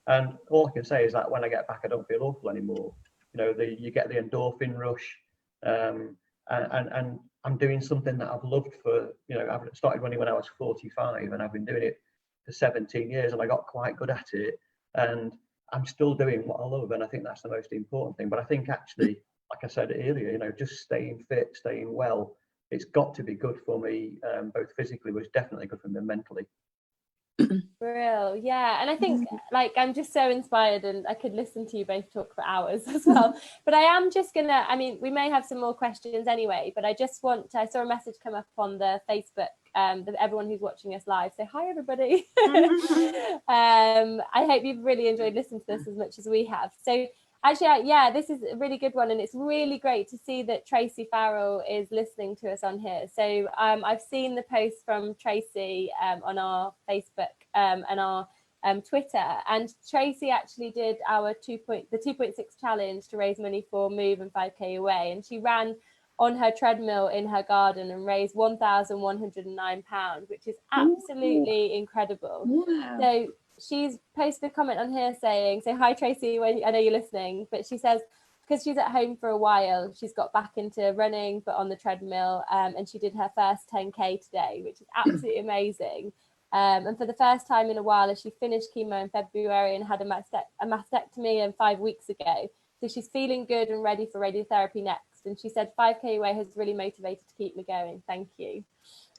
And all I can say is that when I get back, I don't feel awful anymore. You know, you get the endorphin rush, and I'm doing something that I've loved for, you know, I've started running when I was 45 and I've been doing it for 17 years and I got quite good at it. And I'm still doing what I love. And I think that's the most important thing. But I think actually, like I said earlier, you know, just staying fit, staying well, it's got to be good for me, both physically, but it's definitely good for me mentally. Brill, yeah. And I think like I'm just so inspired, and I could listen to you both talk for hours as well. But I am just gonna, I mean, we may have some more questions anyway, but I just want to, I saw a message come up on the Facebook, everyone who's watching us live, so hi everybody. I hope you've really enjoyed listening to this as much as we have. So actually, yeah, this is a really good one, and it's really great to see that Tracy Farrell is listening to us on here. So I've seen the post from Tracy on our Facebook and our Twitter, and Tracy actually did the 2.6 challenge to raise money for Move and 5K Away, and she ran on her treadmill in her garden and raised £1,109, which is absolutely incredible. Wow. So she's posted a comment on here saying, so hi Tracy, I know you're listening, but she says because she's at home for a while, she's got back into running but on the treadmill, and she did her first 10K today, which is absolutely amazing. And for the first time in a while, as she finished chemo in February and had a mastectomy 5 weeks ago, so she's feeling good and ready for radiotherapy next. And she said 5K Away has really motivated to keep me going. Thank you.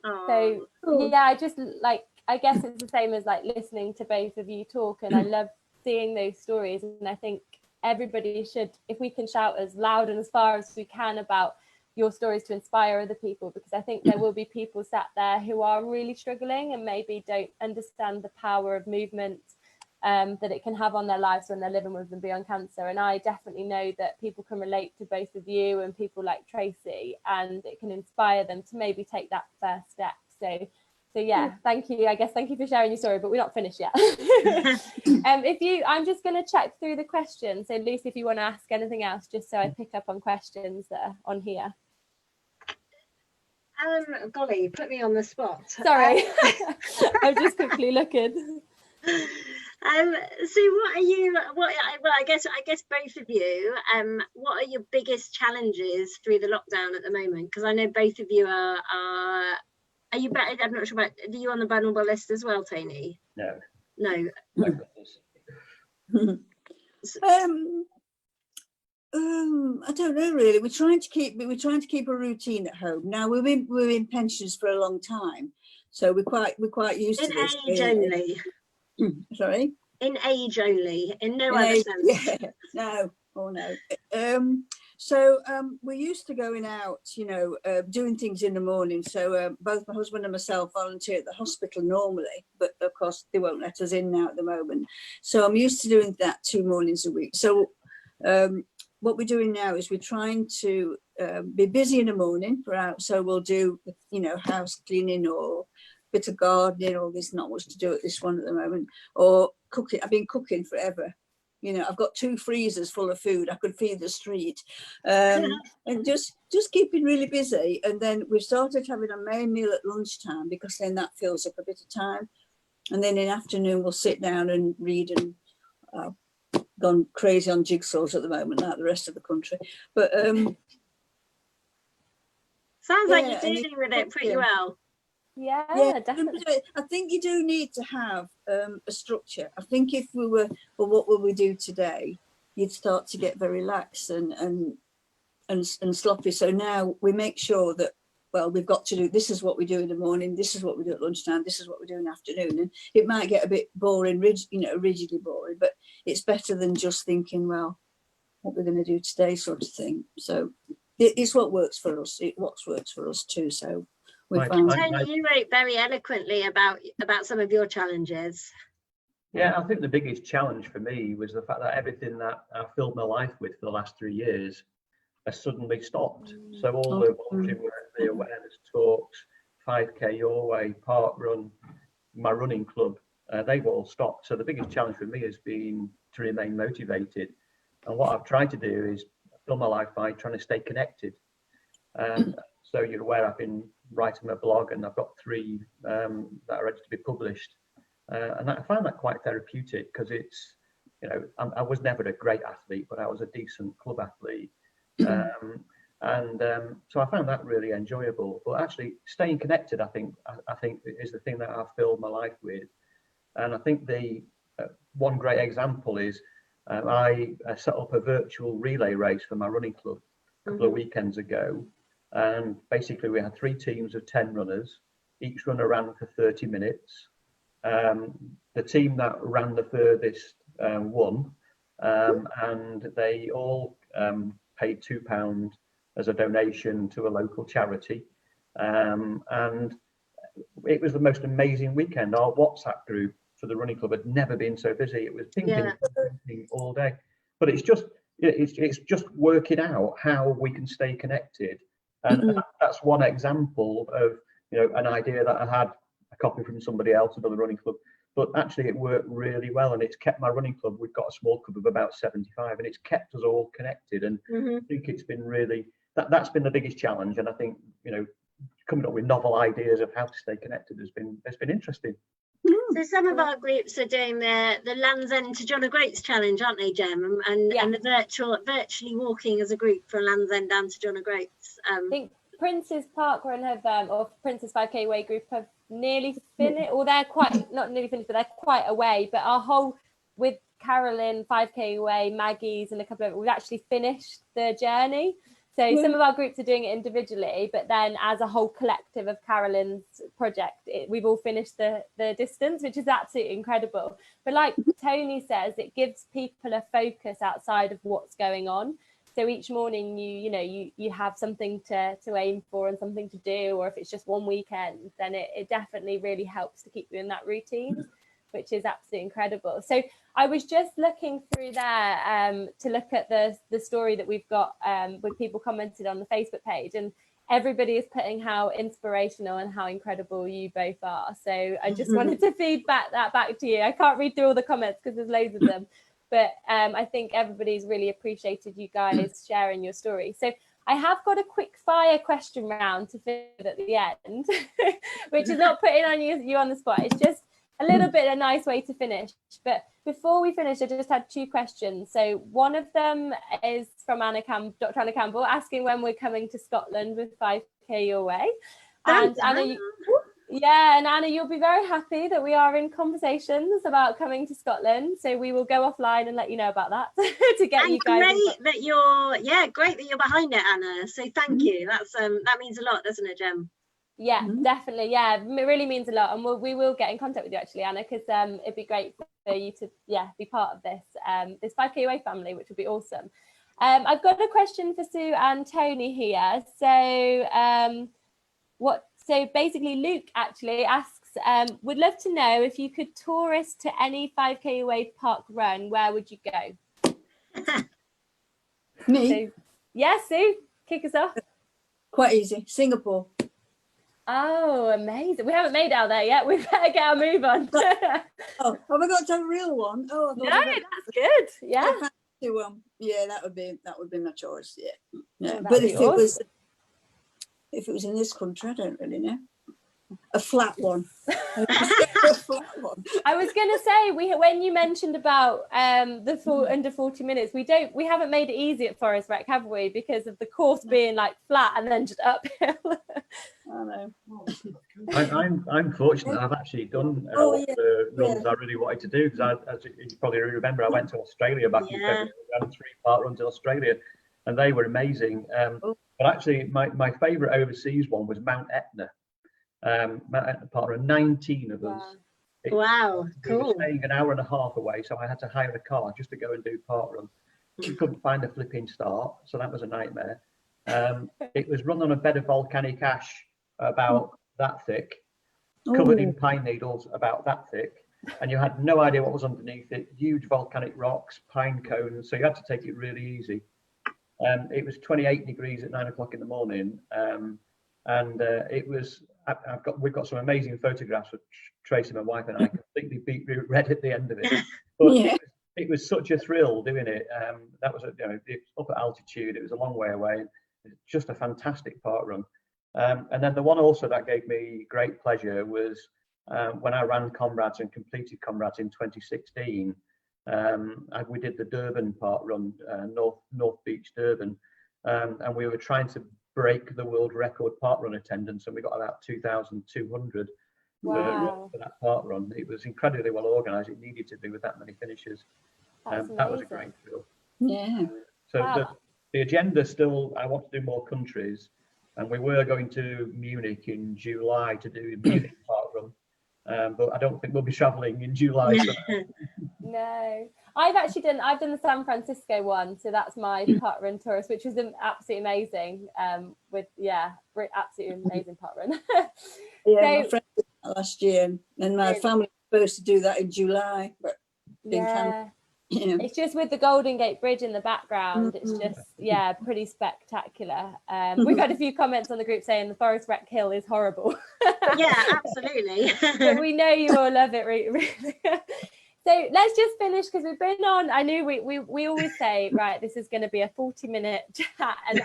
So yeah, I just like, I guess it's the same as like listening to both of you talk, and I love seeing those stories. And I think everybody should, if we can shout as loud and as far as we can about your stories to inspire other people, because I think there will be people sat there who are really struggling and maybe don't understand the power of movement that it can have on their lives when they're living with and beyond cancer. And I definitely know that people can relate to both of you and people like Tracy, and it can inspire them to maybe take that first step. So yeah, thank you. I guess thank you for sharing your story, but we're not finished yet. I'm just going to check through the questions. So Lucy, if you want to ask anything else, just so I pick up on questions that are on here. Golly, put me on the spot. Sorry, I'm just quickly looking. So I guess both of you, what are your biggest challenges through the lockdown at the moment? Because I know both of you are you better? I'm not sure about, are you on the vulnerable list as well, Tony? No. I don't know really. We're trying to keep a routine at home. Now we're in pensions for a long time, so we're quite used to this. In age only. Sorry. In age only. In no other sense. Yeah. No. Oh no. So we're used to going out, doing things in the morning. So both my husband and myself volunteer at the hospital normally, but of course they won't let us in now at the moment. So I'm used to doing that 2 mornings a week. So what we're doing now is we're trying to be busy in the morning. So we'll do, house cleaning or bit of gardening, or there's not much to do at this one at the moment, or cooking. I've been cooking forever. You know, I've got 2 freezers full of food. I could feed the street, and just keeping really busy. And then we've started having a main meal at lunchtime, because then that fills up a bit of time. And then in the afternoon we'll sit down and read, and gone crazy on jigsaws at the moment, like the rest of the country. But sounds like you're dealing with it pretty well. Yeah, definitely. I think you do need to have a structure. I think if we were, well, what will we do today, you'd start to get very lax and sloppy. So now we make sure that, well, we've got to do, this is what we do in the morning, this is what we do at lunchtime, this is what we do in the afternoon. And it might get a bit boring, rigidly boring, but it's better than just thinking, well, what we're going to do today, sort of thing. So it's what works for us. It what works for us too. So we found. Tony, you wrote very eloquently about some of your challenges. Yeah, I think the biggest challenge for me was the fact that everything that I filled my life with for the last 3 years has suddenly stopped. So all the volunteering work, the awareness talks, 5K Your Way, park run, my running club, they've all stopped. So the biggest challenge for me has been to remain motivated. And what I've tried to do is fill my life by trying to stay connected. So you're aware I've been writing my blog, and I've got 3 that are ready to be published. And I find that quite therapeutic, because it's, you know, I was never a great athlete, but I was a decent club athlete. So I found that really enjoyable. But actually staying connected, I think is the thing that I've filled my life with. And I think the one great example is I set up a virtual relay race for my running club a couple of weekends ago. And basically we had 3 teams of 10 runners. Each runner ran for 30 minutes. The team that ran the furthest won, and they all paid £2 as a donation to a local charity. And it was the most amazing weekend. Our WhatsApp group for the running club had never been so busy. It was ping all day. But it's just working out how we can stay connected. And that's one example of, you know, an idea that I had a copy from somebody else about the running club, but actually it worked really well, and it's kept my running club. We've got a small club of about 75, and it's kept us all connected. And I think it's been really, that's been the biggest challenge. And I think, you know, coming up with novel ideas of how to stay connected has been interesting. So some of our groups are doing the Land's End to John O'Groats challenge, aren't they, Jem? And the virtually walking as a group from Land's End down to John O'Groats. I think Prince's Park Run have, or Prince's 5K Way group have nearly finished, or they're quite, not nearly finished, but they're quite away. But our whole, with Carolyn, 5K Way, Maggie's, and a couple of, we've actually finished the journey. So some of our groups are doing it individually, but then as a whole collective of Carolyn's project, we've all finished the distance, which is absolutely incredible. But like Tony says, it gives people a focus outside of what's going on. So each morning you have something to aim for and something to do, or if it's just one weekend, then it definitely really helps to keep you in that routine, which is absolutely incredible. So I was just looking through there to look at the story that we've got with people commented on the Facebook page, and everybody is putting how inspirational and how incredible you both are. So I just wanted to feedback that back to you. I can't read through all the comments because there's loads of them, but I think everybody's really appreciated you guys sharing your story. So I have got a quick fire question round to fit at the end, which is not putting on you on the spot. It's just a little bit a nice way to finish. But before we finish, I just had 2 questions. So one of them is from Dr. Anna Campbell, asking when we're coming to Scotland with 5K Your Way. And Anna, Anna, you'll be very happy that we are in conversations about coming to Scotland. So we will go offline and let you know about that to get you guys. Great that you're behind it, Anna. So thank you. That's that means a lot, doesn't it, Jem? Yeah, definitely. Yeah, it really means a lot, and we will get in contact with you actually, Anna, because it'd be great for you to be part of this 5K Away family, which would be awesome. I've got a question for Sue and Tony here. So so basically Luke actually asks, would love to know if you could tour us to any 5K Away park run, where would you go? Me? So, Sue, kick us off. Quite easy. Singapore. Oh, amazing. We haven't made out there yet. We better get our move on. Oh, have I got to have a real one? Oh, I No, thought that's good. Yeah. Yeah, that would be my choice. Yeah. Oh, But that'd be awesome. if it was in this country, I don't really know. A flat one. A flat one. I was going to say, when you mentioned about the under 40 minutes, we haven't made it easy at Forest Rec, have we? Because of the course being like flat and then just uphill. I know. I'm fortunate. I've actually done a lot of the runs I really wanted to do, because as you probably remember, I went to Australia back in February. I ran 3 part runs in Australia, and they were amazing. But actually, my favourite overseas one was Mount Etna. Mount Etna part run, 19 of us. Wow, We were cool. staying an hour and a half away, so I had to hire a car just to go and do part run. You couldn't find a flipping start, so that was a nightmare. It was run on a bed of volcanic ash about that thick, covered in pine needles about that thick, and you had no idea what was underneath it. Huge volcanic rocks, pine cones, so you had to take it really easy. It was 28 degrees at 9 o'clock in the morning, and it was. We've got some amazing photographs of Tracy, my wife, and I completely beat red at the end of it. But it was such a thrill doing it. That was it's up at altitude. It was a long way away. It's just a fantastic part run. And then the one also that gave me great pleasure was when I ran Comrades and completed Comrades in 2016. We did the Durban part run, North Beach, Durban, and we were trying to break the world record part run attendance, and we got about 2,200 for that part run. It was incredibly well organised. It needed to be with that many finishers. That was a great thrill. Yeah. So the agenda still, I want to do more countries, and we were going to Munich in July to do the Munich part run, but I don't think we'll be travelling in July. So. No, I've done the San Francisco one, so that's my part run tourist, which was absolutely amazing. Absolutely amazing part run. Yeah, my friend did that last year, and my family was supposed to do that in July, but it's just with the Golden Gate Bridge in the background. It's just pretty spectacular. We've had a few comments on the group saying the Forest Rec Hill is horrible. Yeah, absolutely. But we know you all love it, really. So let's just finish, because we've been on. I knew we always say, right, this is going to be a 40-minute chat, and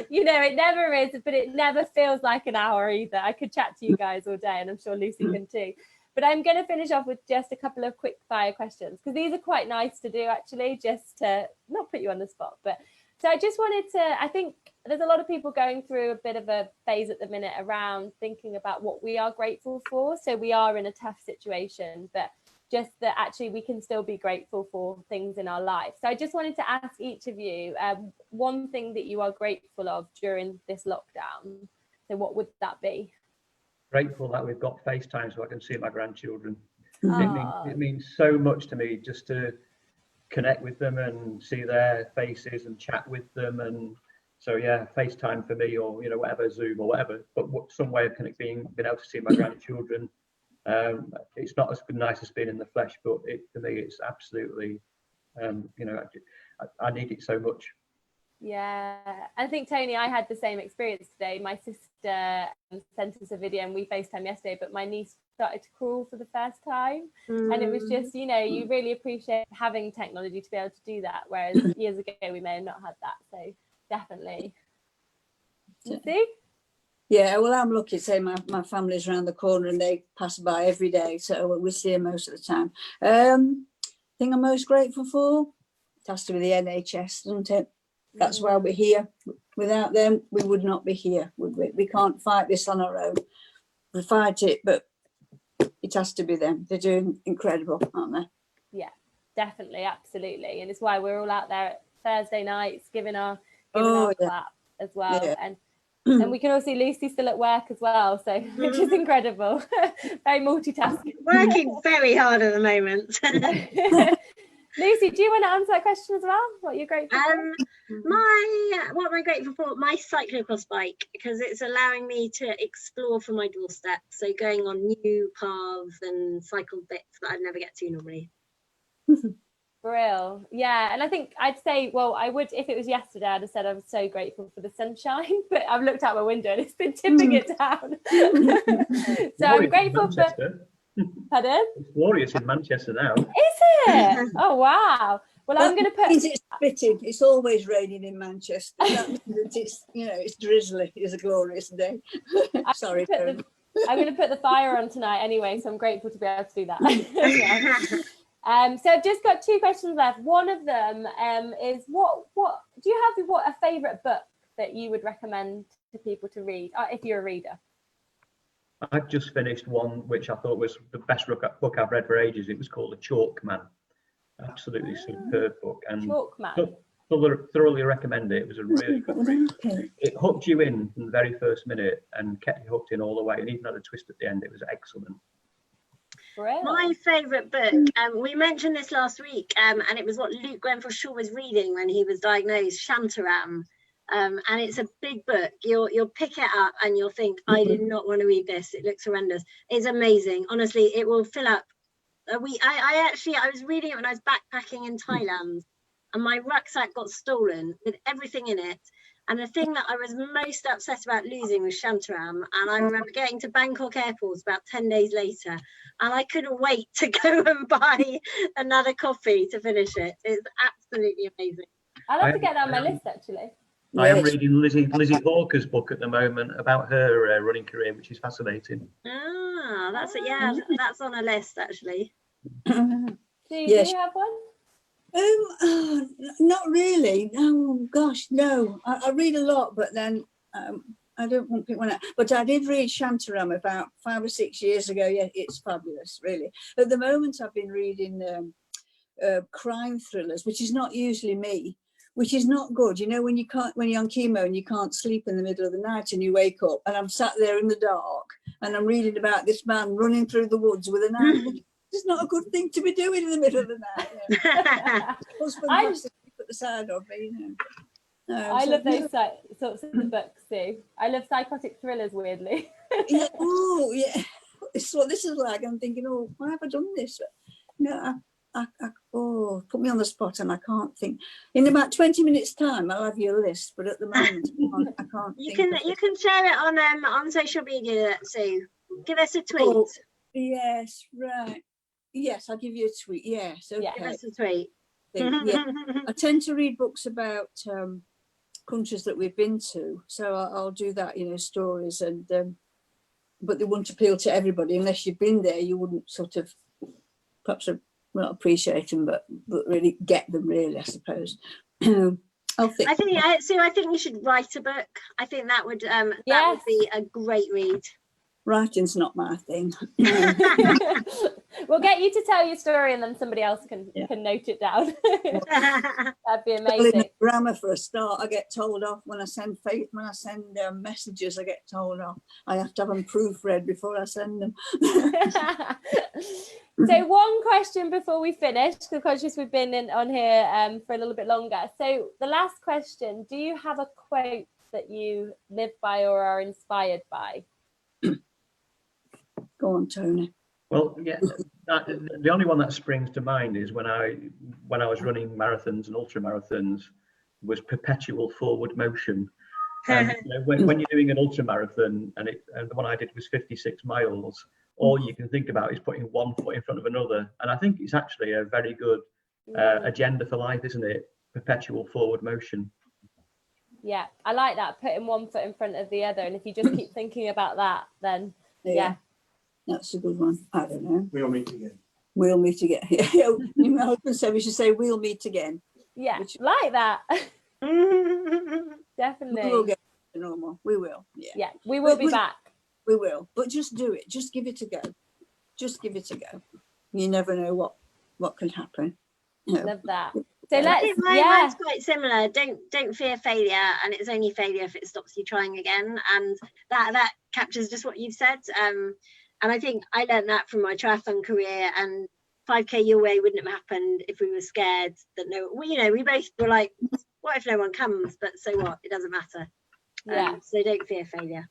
it never is, but it never feels like an hour either. I could chat to you guys all day, and I'm sure Lucy can too. But I'm going to finish off with just a couple of quick fire questions, because these are quite nice to do, actually, just to not put you on the spot. But so I just wanted to, I think there's a lot of people going through a bit of a phase at the minute around thinking about what we are grateful for. So we are in a tough situation, but just that actually we can still be grateful for things in our life. So I just wanted to ask each of you one thing that you are grateful of during this lockdown. So what would that be? Grateful that we've got FaceTime so I can see my grandchildren. It means so much to me just to connect with them and see their faces and chat with them. And so FaceTime for me, or whatever, Zoom or whatever, but some way of being able to see my grandchildren. It's not as nice as being in the flesh, but for me it's absolutely I need it so much. Yeah, I think, Tony, I had the same experience today. My sister sent us a video and we FaceTime yesterday, but my niece started to crawl for the first time. And it was just, you really appreciate having technology to be able to do that, whereas years ago we may have not had that. So definitely. See? Yeah, well, I'm lucky. Say my family's around the corner and they pass by every day, so we see them most of the time. Thing I'm most grateful for, it has to be the NHS, doesn't it? That's why we're here. Without them, we would not be here, would we? We can't fight this on our own. We fight it, but it has to be them. They're doing incredible, aren't they? Yeah, definitely, absolutely. And it's why we're all out there Thursday nights giving our clap as well. Yeah. And we can all see Lucy still at work as well, so which is incredible. Very multitasking. Working very hard at the moment. Lucy, do you want to answer that question as well? What you're grateful for? What am I grateful for? My cyclocross bike, because it's allowing me to explore from my doorstep. So going on new paths and cycle bits that I'd never get to normally. Brill. Yeah, and I think I'd say, well, I would, if it was yesterday, I'd have said I was so grateful for the sunshine, but I've looked out my window and it's been tipping it down. So I'm grateful for. Pardon? It's glorious in Manchester now. Is it? Oh wow. Well, I'm going to put. It's spitting. It's always raining in Manchester. That means that it's, it's drizzly. It's a glorious day. Sorry. I'm going to put the fire on tonight anyway, so I'm grateful to be able to do that. So I've just got 2 questions left. One of them is what do you have a favourite book that you would recommend to people to read if you're a reader? I've just finished one which I thought was the best book I've read for ages. It was called The Chalk Man. Absolutely superb book, and Chalk Man. Thoroughly recommend it. It was a really good read. It hooked you in from the very first minute and kept you hooked in all the way, and even had a twist at the end. It was excellent. Brilliant. My favourite book, we mentioned this last week, and it was what Luke Grenfell Shaw was reading when he was diagnosed, Shantaram. And it's a big book. You'll pick it up and you'll think, I did not want to read this. It looks horrendous. It's amazing. Honestly, it will fill up a week. I was reading it when I was backpacking in Thailand, and my rucksack got stolen with everything in it. And the thing that I was most upset about losing was Shantaram. And I remember getting to Bangkok airport about 10 days later, and I couldn't wait to go and buy another copy to finish it. It's absolutely amazing. I'll have to get that on my list, actually. I am reading Lizzie Hawker's book at the moment about her running career, which is fascinating. Ah, that's it. Yeah, that's on a list, actually. Do you have one? Not really. Oh gosh, no. I read a lot, but then I don't want to pick one out. But I did read Shantaram about 5 or 6 years ago. Yeah, it's fabulous, really. At the moment, I've been reading crime thrillers, which is not usually me, which is not good. You know, when you're on chemo and you can't sleep in the middle of the night and you wake up, and I'm sat there in the dark and I'm reading about this man running through the woods with a knife. It's not a good thing to be doing in the middle of the night. Yeah. Husband has to sleep at the side of me, I love those sorts of books too. I love psychotic thrillers, weirdly. Yeah. Oh, yeah. This is what this is like. I'm thinking, oh, why have I done this? No, put me on the spot, and I can't think. In about 20 minutes' time, I'll have your list, but at the moment, I can't. You can share it on social media, Sue. Give us a tweet. Oh, yes, right. Yes, I'll give you a tweet. Yes, okay. Yeah, give us a tweet. Yeah. I tend to read books about countries that we've been to, so I'll do that. Stories, and but they wouldn't appeal to everybody unless you've been there. You wouldn't sort of perhaps not appreciate them, but really get them. Really, I suppose. I think you should write a book. I think that would be a great read. Writing's not my thing. We'll get you to tell your story, and then somebody else can note it down. That'd be amazing. Grammar for a start. I get told off when I send messages. I get told off. I have to have them proofread before I send them. So one question before we finish, because conscious we've been on here for a little bit longer. So the last question: do you have a quote that you live by or are inspired by? Go on, Tony. Well, yeah, the only one that springs to mind is when I was running marathons and ultra marathons, was perpetual forward motion. When you're doing an ultra marathon, and the one I did was 56 miles, all you can think about is putting one foot in front of another. And I think it's actually a very good agenda for life, isn't it? Perpetual forward motion. Yeah, I like that, putting one foot in front of the other. And if you just keep thinking about that, then yeah. That's a good one. I don't know. We'll meet again. We'll meet again. My husband said we should say we'll meet again. Yeah, like that. Definitely. We will get to normal. We will. Yeah, we will be back. We will. But just do it. Just give it a go. Just give it a go. You never know what can happen. Love that. So I think mine's quite similar. Don't fear failure, and it's only failure if it stops you trying again. And that captures just what you've said. And I think I learned that from my triathlon career, and 5K your way wouldn't have happened if we were scared that we both were like, what if no one comes? But so what? It doesn't matter. So don't fear failure.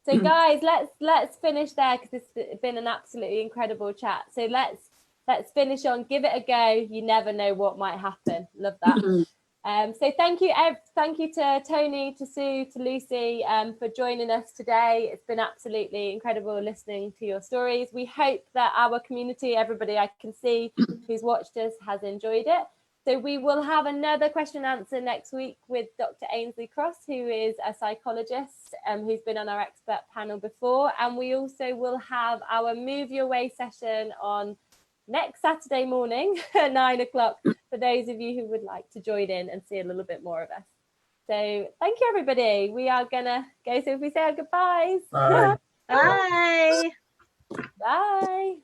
So guys, let's finish there, because it's been an absolutely incredible chat. So let's let's finish on, give it a go. You never know what might happen. Love that. So thank you to Tony, to Sue, to Lucy for joining us today. It's been absolutely incredible listening to your stories. We hope that our community, everybody I can see who's watched us, has enjoyed it. So we will have another question and answer next week with Dr. Ainsley Cross, who is a psychologist who's been on our expert panel before. And we also will have our Move Your Way session on next Saturday morning at 9 o'clock for those of you who would like to join in and see a little bit more of us. So thank you, everybody. We are gonna go, so if we say our goodbyes. Bye. Bye. Bye.